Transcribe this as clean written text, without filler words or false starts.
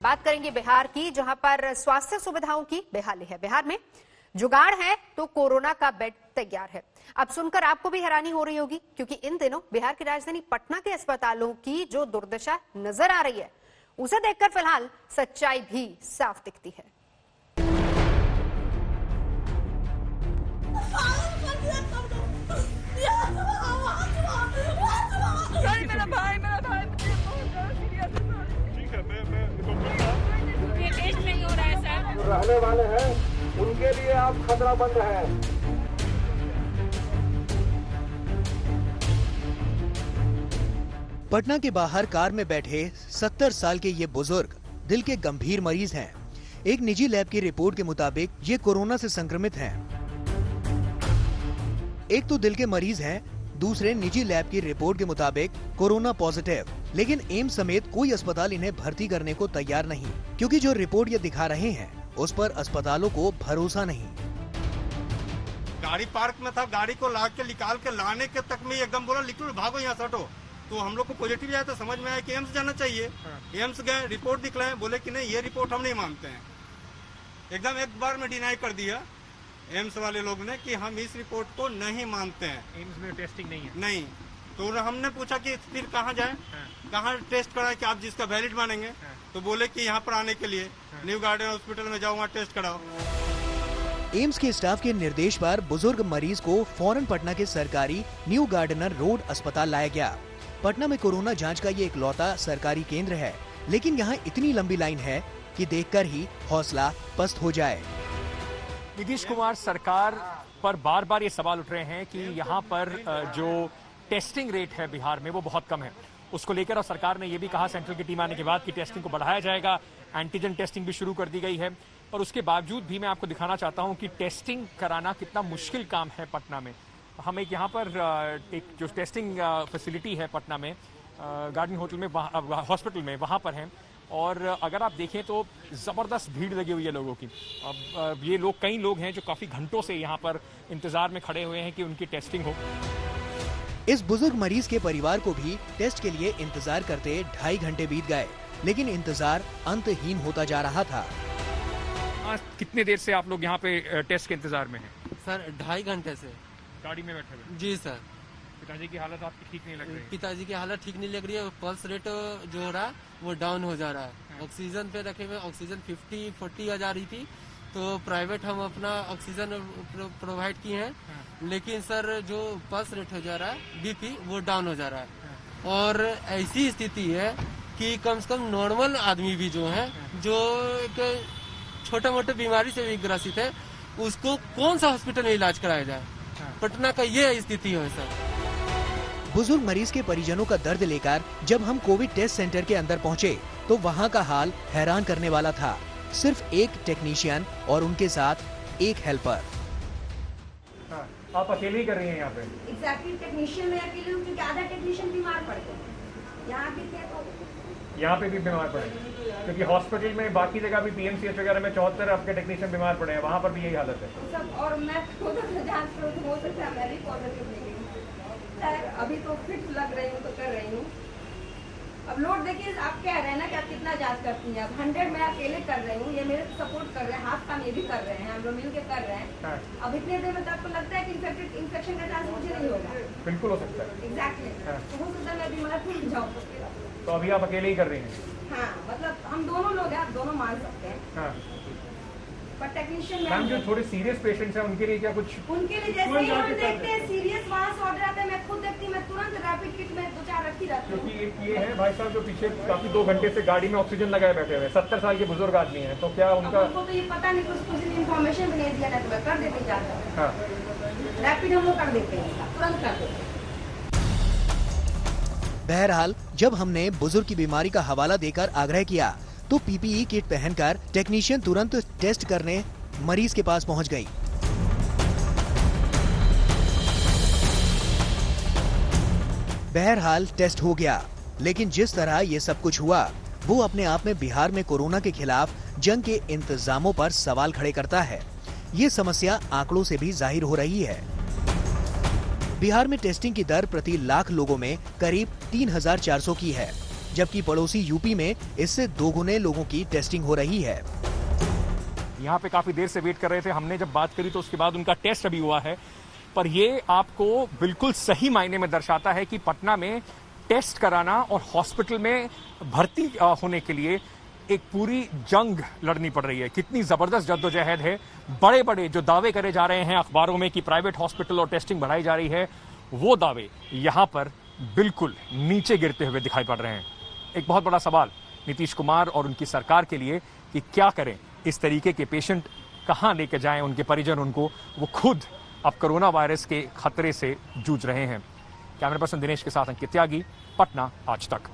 बात करेंगे बिहार की, जहां पर स्वास्थ्य सुविधाओं की बेहाली है। बिहार में जुगाड़ है तो कोरोना का बेड तैयार है। अब सुनकर आपको भी हैरानी हो रही होगी, क्योंकि इन दिनों बिहार की राजधानी पटना के अस्पतालों की जो दुर्दशा नजर आ रही है, उसे देखकर फिलहाल सच्चाई भी साफ दिखती है। मेरा भाई टेस्ट नहीं हो रहा है सर। जो रहने वाले हैं उनके लिए आप खतरा बन रहे हैं। पटना के बाहर कार में बैठे 70 साल के ये बुजुर्ग दिल के गंभीर मरीज हैं। एक निजी लैब की रिपोर्ट के मुताबिक ये कोरोना से संक्रमित हैं। एक तो दिल के मरीज हैं, दूसरे निजी लैब की रिपोर्ट के मुताबिक कोरोना पॉजिटिव। लेकिन एम्स समेत कोई अस्पताल इन्हें भर्ती करने को तैयार नहीं, क्योंकि जो रिपोर्ट ये दिखा रहे हैं उस पर अस्पतालों को भरोसा नहीं। गाड़ी पार्क में था, गाड़ी को ला के निकाल के लाने के तक में एकदम बोला निकलो भागो यहाँ से हटो। तो हम लोग को पॉजिटिव आया तो समझ में आया कि एम्स जाना चाहिए। एम्स गए, रिपोर्ट दिखलाए, बोले कि नहीं ये रिपोर्ट हम नहीं मानते हैं। एकदम एक बार में डिनाई कर दिया एम्स वाले लोग ने कि हम इस रिपोर्ट को नहीं मानते हैं। एम्स में टेस्टिंग नहीं है। नहीं, तो हमने पूछा कि फिर कहाँ जाए, कहाँ टेस्ट कराए कि आप जिसका वैलिड मानेंगे। तो बोले कि यहाँ पर आने के लिए न्यू गार्डन हॉस्पिटल में जाओ, वहाँ टेस्ट कराओ। एम्स के स्टाफ के निर्देश पर बुजुर्ग मरीज को फौरन पटना के सरकारी न्यू गार्डनर रोड अस्पताल लाया गया। पटना में कोरोना जांच का ये इकलौता सरकारी केंद्र है, लेकिन यहाँ इतनी लंबी लाइन है कि देखकर ही हौसला पस्त हो जाए। नीतीश कुमार सरकार पर बार बार ये सवाल उठ रहे हैं कि यहाँ पर जो टेस्टिंग रेट है बिहार में वो बहुत कम है। उसको लेकर और सरकार ने ये भी कहा सेंट्रल की टीम आने के बाद कि टेस्टिंग को बढ़ाया जाएगा। एंटीजन टेस्टिंग भी शुरू कर दी गई है, और उसके बावजूद भी मैं आपको दिखाना चाहता हूँ कि टेस्टिंग कराना कितना मुश्किल काम है पटना में। हम एक यहाँ पर एक जो टेस्टिंग फैसिलिटी है पटना में गार्डन होटल में, हॉस्पिटल में, वहाँ पर हैं। और अगर आप देखें तो ज़बरदस्त भीड़ लगी हुई है लोगों की। अब ये लोग, कई लोग हैं जो काफ़ी घंटों से यहाँ पर इंतज़ार में खड़े हुए हैं कि उनकी टेस्टिंग हो। इस बुजुर्ग मरीज के परिवार को भी टेस्ट के लिए इंतजार करते 2.5 घंटे बीत गए, लेकिन इंतजार अंतहीन होता जा रहा था। आज कितने देर से आप लोग यहाँ पे टेस्ट के इंतजार में हैं? सर 2.5 घंटे से गाड़ी में बैठे हुए? जी सर। पिताजी की हालत आपकी ठीक नहीं लग रही है? पिताजी की हालत ठीक नहीं लग रही है। पल्स रेट जो हो रहा है वो डाउन हो जा रहा है। ऑक्सीजन पे रखे हुए, ऑक्सीजन 50-40 आ जा रही थी, तो प्राइवेट हम अपना ऑक्सीजन प्रोवाइड किए हैं, लेकिन सर जो पल्स रेट हो जा रहा है, बीपी, वो डाउन हो जा रहा है। और ऐसी स्थिति है कि कम से कम नॉर्मल आदमी भी जो है, जो एक छोटे मोटे बीमारी से भी ग्रसित है, उसको कौन सा हॉस्पिटल में इलाज कराया जाए। पटना का ये स्थिति है सर। बुजुर्ग मरीज के परिजनों का दर्द लेकर जब हम कोविड टेस्ट सेंटर के अंदर पहुंचे, तो वहां का हाल हैरान करने वाला था। सिर्फ एक टेक्नीशियन और उनके साथ एक हेल्पर। आप अकेले ही कर रही हैं यहाँ पे? एग्जैक्टली, टेक्नीशियन में अकेले हूँ, क्योंकि आधा टेक्नीशियन बीमार पड़ते हैं। यहाँ भी थे तो यहाँ पे भी बीमार पड़े, क्योंकि हॉस्पिटल में बाकी जगह भी पीएमसीएच वगैरह में 74 आपके टेक्नीशियन बीमार पड़े हैं, वहाँ पर भी यही हालत है सब। और मैं खुद जांच हो सकता है मैं भी पॉजिटिव निकली सर। अभी तो फिट लग रही हूँ, तो कर रही हूँ। अब लोड देखिए, आप कह रहे हैं ना कि आप कितना जांच करती हैं। अब 100 मैं अकेले कर रही हूँ, ये मेरे सपोर्ट कर रहे हैं, हाथ काम ये भी कर रहे हैं, हम लोग मिल के कर रहे हैं। अब इतने देर में तो आपको लगता है कि इन्फेक्शन का चांस मुझे नहीं होगा? बिल्कुल हो सकता है। एग्जैक्टली, तो हो सकता है मैं बीमार पड़ जाऊँ। तो अभी आप अकेले ही कर रही हैं? हाँ, मतलब हम दोनों लोग हैं, आप दोनों मान सकते हैं। हाँ। पर टेक्नीशियन मैम, जो थोड़े सीरियस पेशेंट्स हैं उनके लिए क्या कुछ? उनके लिए जैसे ही हम देखते हैं सीरियस वहाँ से ऑर्डर आता है, मैं खुद देखती हूँ, मैं तुरंत रैपिड किट में 2-4 रखी रहती हूँ। क्योंकि एक ये है भाई साहब जो पीछे काफी 2 घंटे से गाड़ी में ऑक्सीजन लगाए बैठे हुए हैं, 70 साल के बुजुर्ग आदमी हैं, तो क्या उनका? उनको तो ये पता नहीं, कुछ इन्फॉर्मेशन भी नहीं दिया ना, तो मैं कर देती जाता हूँ। हाँ, रैपिड हम लोग कर देते हैं, तुरंत कर देते हैं। बहरहाल जब हमने बुजुर्ग की बीमारी का हवाला देकर आग्रह किया, तो पीपीई किट पहनकर टेक्नीशियन तुरंत टेस्ट करने मरीज के पास पहुंच गई। बहरहाल टेस्ट हो गया, लेकिन जिस तरह ये सब कुछ हुआ, वो अपने आप में बिहार में कोरोना के खिलाफ जंग के इंतजामों पर सवाल खड़े करता है। ये समस्या आंकड़ों से भी जाहिर हो रही है। बिहार में टेस्टिंग की दर प्रति लाख लोगों में करीब 3,400 की है। जबकि पड़ोसी यूपी में इससे 2 गुने लोगों की टेस्टिंग हो रही है। यहाँ पे काफी देर से वेट कर रहे थे, हमने जब बात करी तो उसके बाद उनका टेस्ट अभी हुआ है, पर ये आपको बिल्कुल सही मायने में दर्शाता है कि पटना में टेस्ट कराना और हॉस्पिटल में भर्ती होने के लिए एक पूरी जंग लड़नी पड़ रही है। कितनी जबरदस्त जद्दोजहद है। बड़े बड़े जो दावे करे जा रहे हैं अखबारों में कि प्राइवेट हॉस्पिटल और टेस्टिंग बढ़ाई जा रही है, वो दावे यहां पर बिल्कुल नीचे गिरते हुए दिखाई पड़ रहे हैं। एक बहुत बड़ा सवाल नीतीश कुमार और उनकी सरकार के लिए कि क्या करें, इस तरीके के पेशेंट कहां लेके जाएं उनके परिजन उनको, वो खुद अब कोरोना वायरस के खतरे से जूझ रहे हैं। कैमरा पर्सन दिनेश के साथ अंकित त्यागी, पटना आज तक।